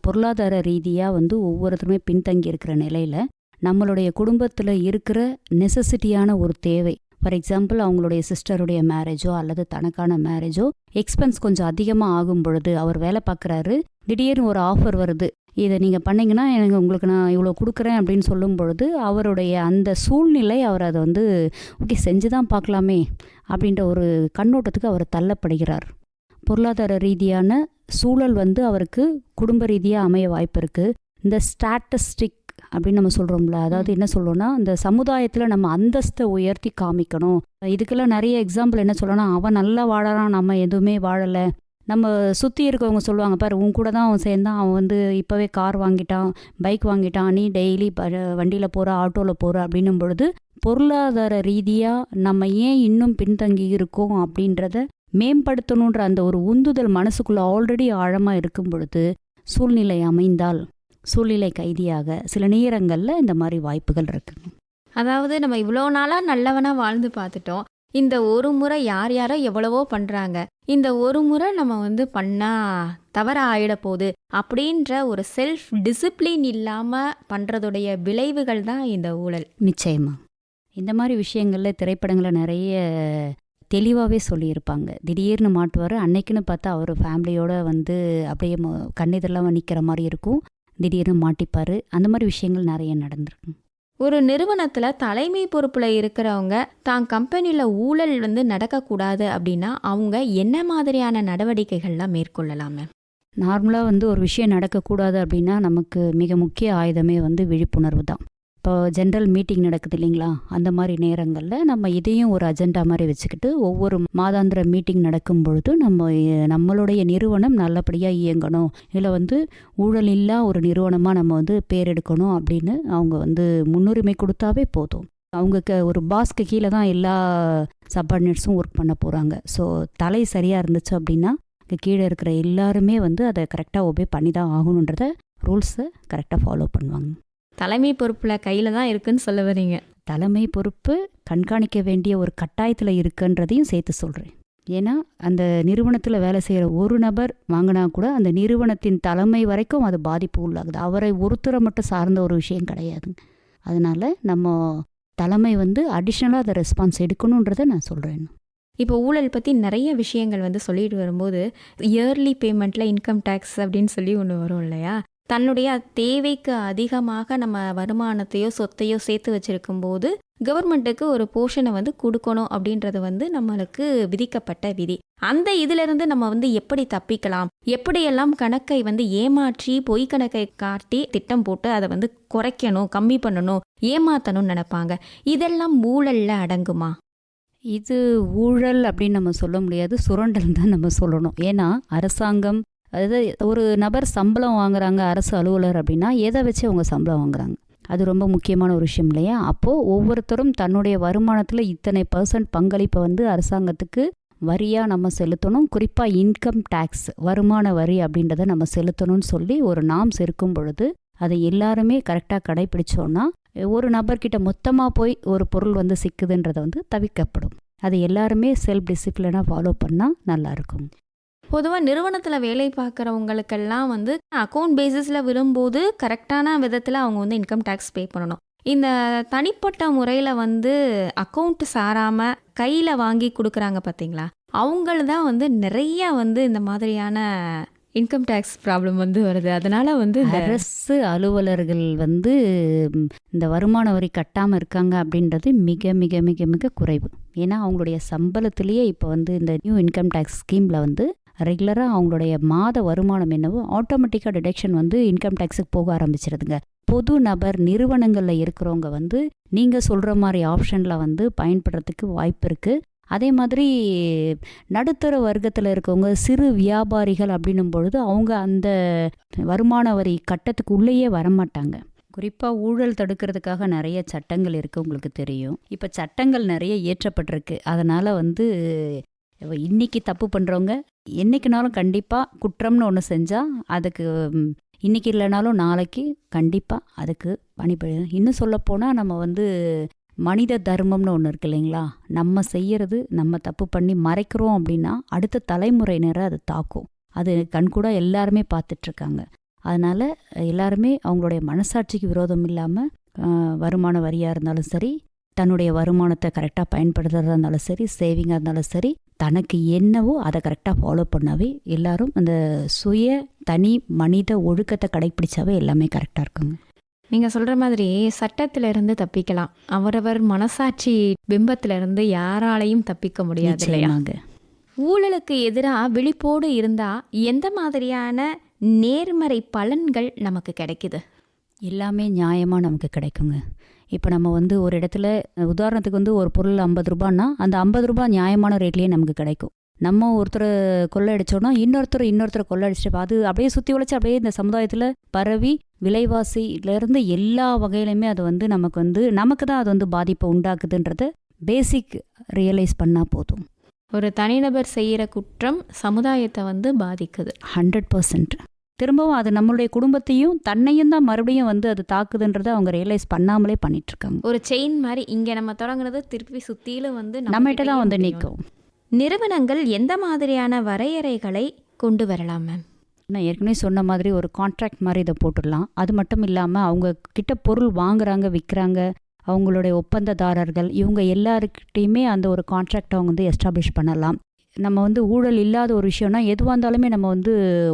பொருளாதார ரீதியாக ஒவ்வொருத்தருமே பின்தங்கி இருக்கிற நிலையில் நம்மளுடைய குடும்பத்தில் இருக்கிற நெசசிட்டியான ஒரு தேவை, ஃபார் எக்ஸாம்பிள் அவங்களுடைய சிஸ்டருடைய மேரேஜோ அல்லது தனக்கான மேரேஜோ எக்ஸ்பென்ஸ் கொஞ்சம் அதிகமாக ஆகும் பொழுது அவர் வேலை பார்க்குறாரு, திடீர்னு ஒரு ஆஃபர் வருது, இதை நீங்கள் பண்ணிங்கன்னா எனக்கு உங்களுக்கு நான் இவ்வளோ கொடுக்குறேன் அப்படின்னு சொல்லும் பொழுது அவருடைய அந்த சூழ்நிலை அவர் அதை ஓகே செஞ்சு தான் பார்க்கலாமே அப்படின்ற ஒரு கண்ணோட்டத்துக்கு அவர் தள்ளப்படுகிறார். பொருளாதார ரீதியான சூழல் அவருக்கு குடும்ப ரீதியாக அமைய வாய்ப்பு இருக்குது. இந்த ஸ்டாட்டிஸ்டிக் அப்படின்னு நம்ம சொல்கிறோம்ல, அதாவது என்ன சொல்கிறோன்னா இந்த சமுதாயத்தில் நம்ம அந்தஸ்தை உயர்த்தி காமிக்கணும். இதுக்கெல்லாம் நிறைய எக்ஸாம்பிள் என்ன சொல்லணும்னா, அவன் நல்லா வாழறான், நம்ம எதுவுமே வாழலை. நம்ம சுற்றி இருக்கவங்க சொல்லுவாங்க, பாரு உன் கூட தான் அவன் சேர்ந்தான், அவன் இப்போவே கார் வாங்கிட்டான், பைக் வாங்கிட்டான், நீ டெய்லி வண்டியில் போகிற ஆட்டோவில் போகிற அப்படின்னும் பொழுது பொருளாதார ரீதியாக நம்ம ஏன் இன்னும் பின்தங்கி இருக்கோம் அப்படின்றத மேம்படுத்தணுன்ற அந்த ஒரு உந்துதல் மனசுக்குள்ளே ஆல்ரெடி ஆழமாக இருக்கும் பொழுது சூழ்நிலை அமைந்தால் சூழ்நிலை கைதியாக சில நேரங்களில் இந்த மாதிரி வாய்ப்புகள் இருக்குங்க. அதாவது நம்ம இவ்வளோ நாளாக நல்லவனாக வாழ்ந்து பார்த்துட்டோம், இந்த ஒரு முறை யார் யாரோ எவ்வளவோ பண்ணுறாங்க, இந்த ஒரு முறை நம்ம பண்ணால் தவறாக ஆகிட போகுது அப்படின்ற ஒரு செல்ஃப் டிசிப்ளின் இல்லாமல் பண்ணுறதுடைய விளைவுகள் தான் இந்த ஊழல். நிச்சயமாக இந்த மாதிரி விஷயங்களில் திரைப்படங்களில் நிறைய தெளிவாகவே சொல்லியிருப்பாங்க. திடீர்னு மாட்டுவார், அன்னைக்குன்னு பார்த்தா அவர் ஃபேமிலியோட அப்படியே கண்ணெதிரெல்லாம் நிற்கிற மாதிரி இருக்கும், திடீர்னு மாட்டிப்பார். அந்த மாதிரி விஷயங்கள் நிறைய நடந்திருக்கு. ஒரு நிறுவனத்தில் தலைமை பொறுப்பில் இருக்கிறவங்க தான் கம்பெனியில் ஊழல் நடக்கக்கூடாது அப்படின்னா அவங்க என்ன மாதிரியான நடவடிக்கைகள்லாம் மேற்கொள்ளலாமே? நார்மலாக ஒரு விஷயம் நடக்கக்கூடாது அப்படின்னா நமக்கு மிக முக்கிய ஆயுதமே விழிப்புணர்வு தான். இப்போ ஜென்ரல் மீட்டிங் நடக்குது இல்லைங்களா, அந்த மாதிரி நேரங்களில் நம்ம இதையும் ஒரு அஜெண்டா மாதிரி வச்சுக்கிட்டு ஒவ்வொரு மாதாந்திர மீட்டிங் நடக்கும் பொழுது நம்மளுடைய நிறுவனம் நல்லபடியாக இயங்கணும், இல்லை ஊழல் இல்லா ஒரு நிறுவனமாக நம்ம பேர் எடுக்கணும் அப்படின்னு அவங்க முன்னுரிமை கொடுத்தாவே போதும். அவங்க ஒரு பாஸ்க்கு கீழே தான் எல்லா சப்பார்டினேட்ஸும் ஒர்க் பண்ண போகிறாங்க. ஸோ தலை சரியாக இருந்துச்சு அப்படின்னா கீழே இருக்கிற எல்லாருமே அதை கரெக்டாக ஒபே பண்ணி தான் ஆகணுன்றத ரூல்ஸை கரெக்டாக ஃபாலோ பண்ணுவாங்க. தலைமை பொறுப்பில் கையில் தான் இருக்குன்னு சொல்ல வரீங்க? தலைமை பொறுப்பு கண்காணிக்க வேண்டிய ஒரு கட்டாயத்தில் இருக்குன்றதையும் சேர்த்து சொல்கிறேன். ஏன்னா அந்த நிறுவனத்தில் வேலை செய்கிற ஒரு நபர் வாங்கினா கூட அந்த நிறுவனத்தின் தலைமை வரைக்கும் அது பாதிப்பு உள்ளாகுது. அவரை ஒருத்தரை மட்டும் சார்ந்த ஒரு விஷயம் கிடையாது. அதனால் நம்ம தலைமை அடிஷ்னலாக அதை ரெஸ்பான்ஸ் எடுக்கணுன்றதை நான் சொல்கிறேன். இப்போ ஊழல் பற்றி நிறைய விஷயங்கள் சொல்லிட்டு வரும்போது இயர்லி பேமெண்ட்டில் இன்கம் டேக்ஸ் அப்படின்னு சொல்லி ஒன்று வரும் இல்லையா, தன்னுடைய தேவைக்கு அதிகமாக நம்ம வருமானத்தையோ சொத்தையோ சேர்த்து வச்சிருக்கும் போது கவர்மெண்ட்டுக்கு ஒரு போர்ஷனை கொடுக்கணும் அப்படின்றது நம்மளுக்கு விதிக்கப்பட்ட விதி. அந்த இதிலிருந்து நம்ம எப்படி தப்பிக்கலாம், எப்படியெல்லாம் கணக்கை ஏமாற்றி பொய் கணக்கை காட்டி திட்டம் போட்டு அதை குறைக்கணும், கம்மி பண்ணணும், ஏமாத்தணும்னு நினைப்பாங்க. இதெல்லாம் ஊழல்ல அடங்குமா? இது ஊழல் அப்படின்னு நம்ம சொல்ல முடியாது, சுரண்டல் தான் நம்ம சொல்லணும். ஏன்னா அரசாங்கம், அதாவது ஒரு நபர் சம்பளம் வாங்குறாங்க அரசு அலுவலர் அப்படின்னா எதை வச்சு அவங்க சம்பளம் வாங்குறாங்க, அது ரொம்ப முக்கியமான ஒரு விஷயம் இல்லையா. அப்போது ஒவ்வொருத்தரும் தன்னுடைய வருமானத்தில் இத்தனை % பங்களிப்பை அரசாங்கத்துக்கு வரியாக நம்ம செலுத்தணும். குறிப்பாக இன்கம் டேக்ஸ், வருமான வரி அப்படின்றத நம்ம செலுத்தணும்னு சொல்லி ஒரு நாம்ஸ் இருக்கும் பொழுது அதை எல்லாருமே கரெக்டாக கடைப்பிடிச்சோன்னா ஒரு நபர்கிட்ட மொத்தமாக போய் ஒரு பொருள் சிக்குதுன்றதை தவிர்க்கப்படும். அதை எல்லாருமே செல்ஃப் டிசிப்ளினாக ஃபாலோ பண்ணால் நல்லாயிருக்கும். பொதுவாக நிறுவனத்தில் வேலை பார்க்குறவங்களுக்கெல்லாம் அக்கௌண்ட் பேசிஸில் விடும்போது கரெக்டான விதத்தில் அவங்க இன்கம் டேக்ஸ் பே பண்ணணும். இந்த தனிப்பட்ட முறையில் அக்கௌண்ட் சாராமல் கையில் வாங்கி கொடுக்குறாங்க பார்த்தீங்களா, அவங்கள தான் நிறைய இந்த மாதிரியான இன்கம் டேக்ஸ் ப்ராப்ளம் வந்து வருது. அதனால வந்து அரசு அலுவலர்கள் வந்து இந்த வருமான வரி கட்டாமல் இருக்காங்க அப்படின்றது மிக மிக மிக மிக குறைவு. ஏன்னா அவங்களுடைய சம்பளத்திலேயே இப்போ வந்து இந்த நியூ இன்கம் டேக்ஸ் ஸ்கீமில் வந்து ரெகுலராக அவங்களுடைய மாத வருமானம் என்னவோ ஆட்டோமேட்டிக்காக டிடெக்ஷன் வந்து இன்கம் டேக்ஸுக்கு போக ஆரம்பிச்சிருதுங்க. பொது நபர் நிறுவனங்களில் இருக்கிறவங்க வந்து நீங்கள் சொல்கிற மாதிரி ஆப்ஷனில் வந்து பயன்படுறதுக்கு வாய்ப்பு இருக்குது. அதே மாதிரி நடுத்தர வர்க்கத்தில் இருக்கவங்க சிறு வியாபாரிகள் அப்படின்னும் பொழுது அவங்க அந்த வருமான வரி கட்டத்துக்கு உள்ளேயே வரமாட்டாங்க. குறிப்பாக ஊழல் தடுக்கிறதுக்காக நிறைய சட்டங்கள் இருக்குது, உங்களுக்கு தெரியும். இப்போ சட்டங்கள் நிறைய இயற்றப்பட்டிருக்கு. அதனால் வந்து இன்னைக்கு தப்பு பண்ணுறவங்க என்னைக்குனாலும் கண்டிப்பாக குற்றம்னு ஒன்று செஞ்சால் அதுக்கு இன்னைக்கு இல்லைனாலும் நாளைக்கு கண்டிப்பாக அதுக்கு பணிபுரியும். இன்னும் சொல்லப்போனால் நம்ம வந்து மனித தர்மம்னு ஒன்று இருக்கு இல்லைங்களா? நம்ம செய்யறது நம்ம தப்பு பண்ணி மறைக்கிறோம் அப்படின்னா அடுத்த தலைமுறையினரை அது தாக்கும். அது கண்கூட எல்லாருமே பார்த்துட்ருக்காங்க. அதனால் எல்லாருமே அவங்களுடைய மனசாட்சிக்கு விரோதம் இல்லாமல் வருமான வரியாக இருந்தாலும் சரி, தன்னுடைய வருமானத்தை கரெக்டாக பயன்படுத்துறதா இருந்தாலும் சரி, சேவிங்காக இருந்தாலும் சரி, தனக்கு என்னவோ அதை கரெக்டாக ஃபாலோ பண்ணாவே எல்லாரும் அந்த சுய தனி மனித ஒழுக்கத்தை கடைப்பிடிச்சாவே எல்லாமே கரெக்டாக இருக்குங்க. நீங்கள் சொல்கிற மாதிரி சட்டத்திலிருந்து தப்பிக்கலாம், அவரவர் மனசாட்சி பிம்பத்திலிருந்து யாராலையும் தப்பிக்க முடியாது இல்லையா? ஊழலுக்கு எதிராக விழிப்போடு இருந்தால் எந்த மாதிரியான நேர்மறை பலன்கள் நமக்கு கிடைக்குது? எல்லாமே நியாயமாக நமக்கு கிடைக்குங்க. இப்போ நம்ம வந்து ஒரு இடத்துல உதாரணத்துக்கு வந்து ஒரு பொருள் 50 ரூபான்னா அந்த 50 ரூபாய் நியாயமான ரேட்லேயே நமக்கு கிடைக்கும். நம்ம ஒருத்தரை கொள்ளையடிச்சோன்னா இன்னொருத்தரை கொள்ளையடிச்சிட்டு அது அப்படியே சுற்றி உழைச்சி அப்படியே இந்த சமுதாயத்தில் பரவி விலைவாசியிலேருந்து எல்லா வகையிலுமே அது வந்து நமக்கு தான் அது வந்து பாதிப்பை உண்டாக்குதுன்றத பேசிக் ரியலைஸ் பண்ணால் போதும். ஒரு தனிநபர் செய்கிற குற்றம் சமுதாயத்தை வந்து பாதிக்குது 100%. திரும்பவும் அது நம்மளுடைய குடும்பத்தையும் தன்னையும் தான் மறுபடியும் வந்து அது தாக்குதுன்றதை அவங்க ரியலைஸ் பண்ணாமலே பண்ணிட்டுருக்காங்க. ஒரு செயின் மாதிரி இங்கே நம்ம தொடங்குறது திருப்பி சுற்றிலும் வந்து நம்மகிட்ட தான் வந்து நிற்கும். நிறுவனங்கள் எந்த மாதிரியான வரையறைகளை கொண்டு வரலாம் மேம்? நான் ஏற்கனவே சொன்ன மாதிரி ஒரு கான்ட்ராக்ட் மாதிரி இதை போட்டுடலாம். அது மட்டும் இல்லாமல் அவங்க கிட்ட பொருள் வாங்குறாங்க, விற்கிறாங்க, அவங்களுடைய ஒப்பந்ததாரர்கள் இவங்க எல்லாருக்கிட்டையுமே அந்த ஒரு கான்ட்ராக்ட் அவங்க வந்து எஸ்டாப்ளிஷ் பண்ணலாம். நம்ம வந்து ஊழல் இல்லாத ஒரு விஷயம்னா எதுவாக இருந்தாலுமே நம்ம வந்து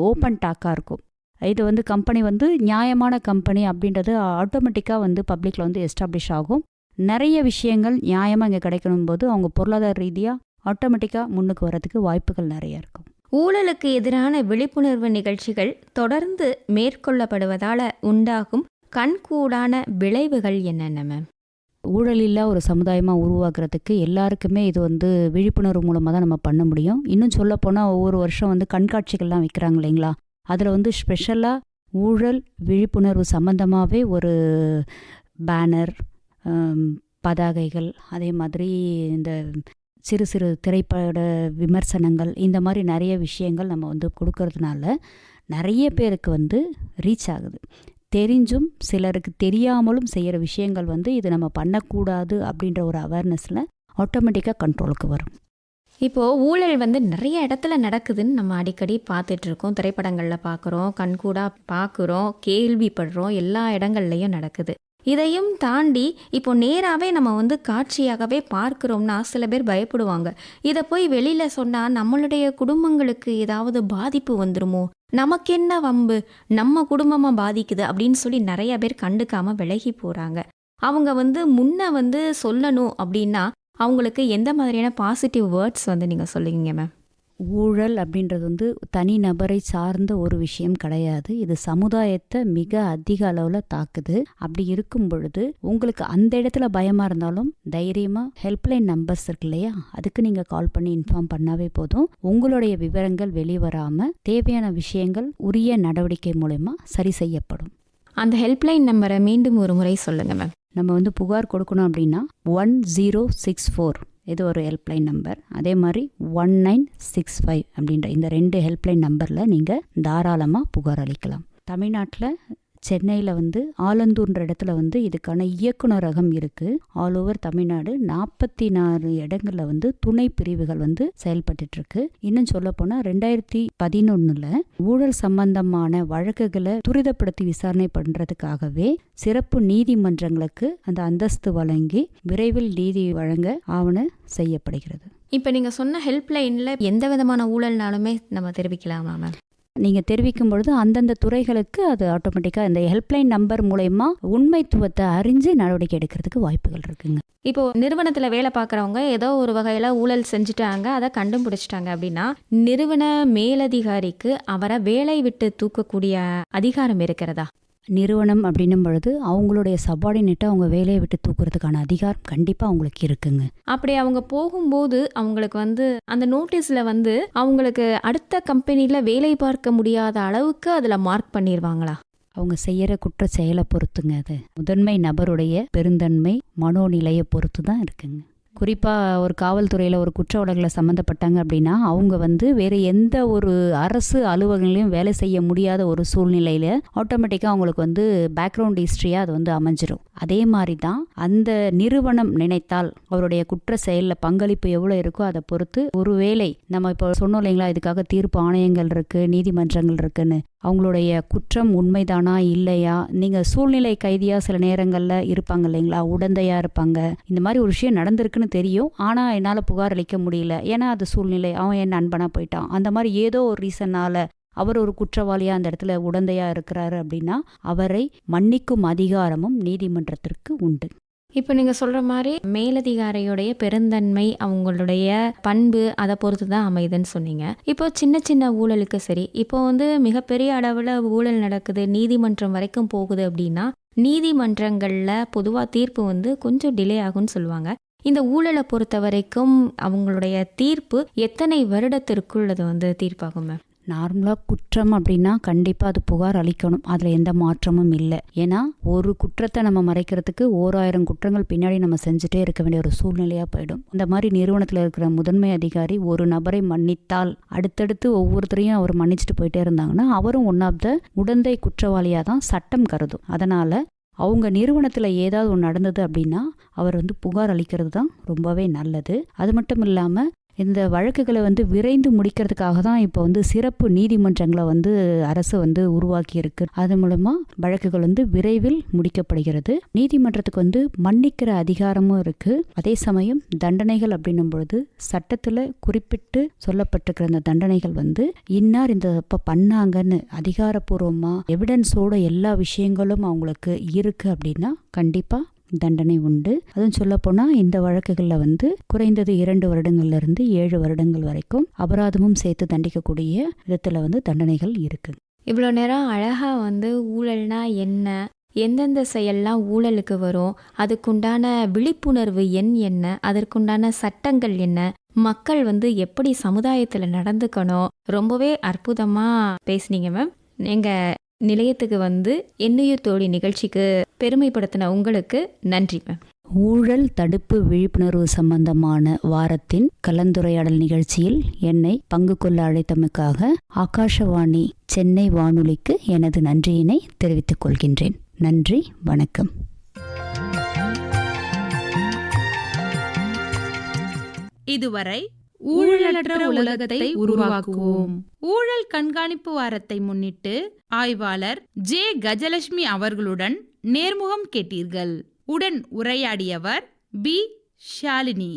ஓப்பன் டாக்காக இருக்கும். இது வந்து கம்பெனி வந்து நியாயமான கம்பெனி அப்படின்றது ஆட்டோமேட்டிக்காக வந்து பப்ளிக்கில் வந்து எஸ்டாப்ளிஷ் ஆகும். நிறைய விஷயங்கள் நியாயமாக இங்கே கிடைக்கணும் போது அவங்க பொருளாதார ரீதியாக ஆட்டோமேட்டிக்காக முன்னுக்கு வரதுக்கு வாய்ப்புகள் நிறைய இருக்கும். ஊழலுக்கு எதிரான விழிப்புணர்வு நிகழ்ச்சிகள் தொடர்ந்து மேற்கொள்ளப்படுவதால் உண்டாகும் கண்கூடான விளைவுகள் என்னென்ன மேம்? ஊழல் இல்லா ஒரு சமுதாயமாக உருவாக்குறதுக்கு எல்லாருக்குமே இது வந்து விழிப்புணர்வு மூலமாக தான் நம்ம பண்ண முடியும். இன்னும் சொல்லப்போனால் ஒவ்வொரு வருஷம் வந்து கண்காட்சிகள்லாம் வைக்கிறாங்க இல்லைங்களா? அதில் வந்து ஸ்பெஷலாக ஊழல் விழிப்புணர்வு சம்மந்தமாகவே ஒரு பேனர், பதாகைகள், அதே மாதிரி இந்த சிறு சிறு திரைப்பட விமர்சனங்கள், இந்த மாதிரி நிறைய விஷயங்கள் நம்ம வந்து கொடுக்கறதுனால நிறைய பேருக்கு வந்து ரீச் ஆகுது. தெரிஞ்சும் சிலருக்கு தெரியாமலும் செய்கிற விஷயங்கள் வந்து இது நம்ம பண்ணக்கூடாது அப்படின்ற ஒரு அவேர்னஸில் ஆட்டோமேட்டிக்காக கண்ட்ரோலுக்கு வரும். இப்போது ஊழல் வந்து நிறைய இடத்துல நடக்குதுன்னு நம்ம அடிக்கடி பார்த்துட்ருக்கோம், திரைப்படங்களில் பார்க்குறோம், கண்கூடாக பார்க்குறோம், கேள்விப்படுறோம், எல்லா இடங்கள்லையும் நடக்குது. இதையும் தாண்டி இப்போ நேராகவே நம்ம வந்து காட்சியாகவே பார்க்குறோம்னா சில பேர் பயப்படுவாங்க. இதை போய் வெளியில் சொன்னால் நம்மளுடைய குடும்பங்களுக்கு ஏதாவது பாதிப்பு வந்துருமோ, நமக்கு என்ன வம்பு, நம்ம குடும்பமாக பாதிக்குது அப்படின்னு சொல்லி நிறைய பேர் கண்டுக்காமல் விலகி போகிறாங்க. அவங்க வந்து முன்ன வந்து சொல்லணும் அப்படின்னா அவங்களுக்கு எந்த மாதிரியான பாசிட்டிவ் வேர்ட்ஸ் வந்து நீங்கள் சொல்லுவீங்க மேம்? ஊழல் அப்படின்றது வந்து தனி நபரை சார்ந்த ஒரு விஷயம் கிடையாது. இது சமுதாயத்தை மிக அதிக அளவில் தாக்குது. அப்படி இருக்கும் பொழுது உங்களுக்கு அந்த இடத்துல பயமாக இருந்தாலும் தைரியமாக ஹெல்ப்லைன் நம்பர்ஸ் இருக்கு இல்லையா, அதுக்கு நீங்கள் கால் பண்ணி இன்ஃபார்ம் பண்ணாவே போதும். உங்களுடைய விவரங்கள் வெளிவராமல் தேவையான விஷயங்கள் உரிய நடவடிக்கை மூலமா சரி செய்யப்படும். அந்த ஹெல்ப்லைன் நம்பரை மீண்டும் ஒரு முறை சொல்லுங்கள் மேம். நம்ம வந்து புகார் கொடுக்கணும் அப்படின்னா 1064 இது ஒரு ஹெல்ப்லைன் நம்பர். அதே மாதிரி 1965 அப்படின்ற இந்த 2 ஹெல்ப்லைன் நம்பரில் நீங்கள் தாராளமாக புகார் அளிக்கலாம். தமிழ்நாட்டில் சென்னையில் வந்து ஆலந்தூர்ன்ற இடத்துல வந்து இதுக்கான இயக்குநரகம் இருக்குது. ஆல் ஓவர் தமிழ்நாடு 44 இடங்களில் வந்து துணை பிரிவுகள் வந்து செயல்பட்டுருக்கு. இன்னும் சொல்லப்போனால் 2011 ஊழல் சம்பந்தமான வழக்குகளை துரிதப்படுத்தி விசாரணை பண்ணுறதுக்காகவே சிறப்பு நீதிமன்றங்களுக்கு அந்த அந்தஸ்து வழங்கி விரைவில் நீதி வழங்க ஆவண செய்யப்படுகிறது. இப்போ நீங்கள் சொன்ன ஹெல்ப்லைனில் எந்த விதமான ஊழல்னாலுமே நம்ம தெரிவிக்கலாமா மேம்? நீங்கள் தெரிவிக்கும் பொழுது அந்தந்த துறைகளுக்கு அது ஆட்டோமேட்டிக்காக இந்த ஹெல்ப்லைன் நம்பர் மூலயமா உண்மைத்துவத்தை அறிஞ்சு நடவடிக்கை எடுக்கிறதுக்கு வாய்ப்புகள் இருக்குங்க. இப்போ நிறுவனத்துல வேலை பார்க்குறவங்க ஏதோ ஒரு வகையில ஊழல் செஞ்சுட்டாங்க, அதை கண்டுபிடிச்சிட்டாங்க அப்படின்னா நிறுவன மேலதிகாரிக்கு அவரை வேலை விட்டு தூக்கக்கூடிய அதிகாரம் இருக்கிறதா? நிறுவனம் அப்படின்னும் பொழுது அவங்களுடைய சபார்டினேட்டை அவங்க வேலையை விட்டு தூக்குறதுக்கான அதிகாரம் கண்டிப்பாக அவங்களுக்கு இருக்குங்க. அப்படி அவங்க போகும்போது அவங்களுக்கு அந்த நோட்டீஸில் அவங்களுக்கு அடுத்த கம்பெனியில் வேலை பார்க்க முடியாத அளவுக்கு அதில் மார்க் பண்ணிடுவாங்களா? அவங்க செய்யற குற்ற செயலை பொறுத்துங்க. அது முதன்மை நபருடைய பெருந்தன்மை மனோநிலையை பொறுத்து தான் இருக்குங்க. குறிப்பாக ஒரு காவல்துறையில் ஒரு குற்ற வழக்கில் சம்மந்தப்பட்டாங்க அப்படின்னா அவங்க வேறு எந்த ஒரு அரசு அலுவலகங்களையும் வேலை செய்ய முடியாத ஒரு சூழ்நிலையில் ஆட்டோமேட்டிக்காக அவங்களுக்கு பேக்ரவுண்ட் ஹிஸ்ட்ரியாக அது அமைஞ்சிரும். அதே மாதிரி தான் அந்த நிறுவனம் நினைத்தால் அவருடைய குற்ற செயலில் பங்களிப்பு எவ்வளோ இருக்கோ அதை பொறுத்து ஒருவேளை நம்ம இப்போ சொன்னோம் இல்லைங்களா, இதுக்காக தீர்ப்பு ஆணையங்கள் இருக்குது, நீதிமன்றங்கள் இருக்குன்னு, அவங்களுடைய குற்றம் உண்மைதானா இல்லையா, நீங்கள் சூழ்நிலை கைதியாக சில நேரங்களில் இருப்பாங்க இல்லைங்களா, உடந்தையாக இருப்பாங்க, இந்த மாதிரி ஒரு விஷயம் நடந்திருக்குன்னு தெரியும், ஆனால் என்னால் புகார் அளிக்க முடியல, ஏன்னா அது சூழ்நிலை, அவன் என் நண்பனாக போயிட்டான், அந்த மாதிரி ஏதோ ஒரு ரீசனால் அவர் ஒரு குற்றவாளியாக அந்த இடத்துல உடந்தையாக இருக்கிறாரு அப்படின்னா அவரை மன்னிக்கும் அதிகாரமும் நீதிமன்றத்திற்கு உண்டு. இப்போ நீங்கள் சொல்கிற மாதிரி மேலதிகாரியுடைய பெருந்தன்மை அவங்களுடைய பண்பு அதை பொறுத்து தான் அமைதுன்னு சொன்னீங்க. இப்போ சின்ன சின்ன ஊழலுக்கு சரி, இப்போ மிகப்பெரிய அளவில் ஊழல் நடக்குது, நீதிமன்றம் வரைக்கும் போகுது அப்படின்னா நீதிமன்றங்களில் பொதுவாக தீர்ப்பு கொஞ்சம் டிலே ஆகும்னு சொல்லுவாங்க. இந்த ஊழலை பொறுத்த வரைக்கும் அவங்களுடைய தீர்ப்பு எத்தனை வருடத்திற்குள் அது தீர்ப்பாகும் மேம்? நார்மலாக குற்றம் அப்படின்னா கண்டிப்பாக அது புகார் அளிக்கணும், அதில் எந்த மாற்றமும் இல்லை. ஏன்னா ஒரு குற்றத்தை நம்ம மறைக்கிறதுக்கு 1000 குற்றங்கள் பின்னாடி நம்ம செஞ்சுட்டே இருக்க வேண்டிய ஒரு சூழ்நிலையாக போயிடும். இந்த மாதிரி நிறுவனத்தில் இருக்கிற முதன்மை அதிகாரி ஒரு நபரை மன்னித்தால் அடுத்தடுத்து ஒவ்வொருத்தரையும் அவர் மன்னிச்சுட்டு போயிட்டே இருந்தாங்கன்னா அவரும் ஒன் ஆஃப் த உடந்தை குற்றவாளியாக தான் சட்டம் கருதும். அதனால் அவங்க நிறுவனத்தில் ஏதாவது ஒன்று நடந்தது அப்படின்னா அவர் புகார் அளிக்கிறது தான் ரொம்பவே நல்லது. அது மட்டும் இல்லாமல் இந்த வழக்குகளை விரைந்து முடிக்கிறதுக்காக தான் இப்போ சிறப்பு நீதிமன்றங்களை அரசு உருவாக்கி இருக்கு. அது மூலமா வழக்குகள் விரைவில் முடிக்கப்படுகிறது. நீதிமன்றத்துக்கு மன்னிக்கிற அதிகாரமும் இருக்கு. அதே சமயம் தண்டனைகள் அப்படின்னும் பொழுது சட்டத்துல குறிப்பிட்டு சொல்லப்பட்டிருக்கிற அந்த தண்டனைகள் இன்னார் இந்த தப்ப பண்ணாங்கன்னு அதிகாரப்பூர்வமா எவிடன்ஸோட எல்லா விஷயங்களும் அவங்களுக்கு இருக்கு அப்படின்னா கண்டிப்பா தண்டனை உண்டு. அதுவும் சொல்ல போனா இந்த வழக்குகள்ல குறைந்தது 2 வருடங்கள்ல இருந்து 7 வருடங்கள் வரைக்கும் அபராதமும் சேர்த்து தண்டிக்கக்கூடிய விதத்துல தண்டனைகள் இருக்கு. இவ்வளோ நேரம் அழகா ஊழல்னா என்ன, எந்தெந்த செயல்லாம் ஊழலுக்கு வரும், அதுக்குண்டான விழிப்புணர்வு என்ன, அதற்குண்டான சட்டங்கள் என்ன, மக்கள் எப்படி சமுதாயத்தில் நடந்துக்கணும், ரொம்பவே அற்புதமா பேசுனீங்க மேம். எங்கள் நிலையத்துக்கு எண்ணுயிர் தோழி நிகழ்ச்சிக்கு பெருமைப்படுத்தின உங்களுக்கு நன்றி மேம். ஊழல் தடுப்பு விழிப்புணர்வு சம்பந்தமான வாரத்தின் கலந்துரையாடல் நிகழ்ச்சியில் என்னை பங்கு கொள்ள அழைத்தமைக்காக ஆகாஷவாணி சென்னை வானொலிக்கு எனது நன்றியினை தெரிவித்துக் கொள்கின்றேன். நன்றி, வணக்கம். இதுவரை ஊழலற்ற உலகத்தை உருவாக்குவோம் ஊழல் கண்காணிப்பு வாரத்தை முன்னிட்டு ஆய்வாளர் ஜே கஜலட்சுமி அவர்களுடன் நேர்முகம் கேட்டீர்கள். உடன் உரையாடியவர் பி ஷாலினி.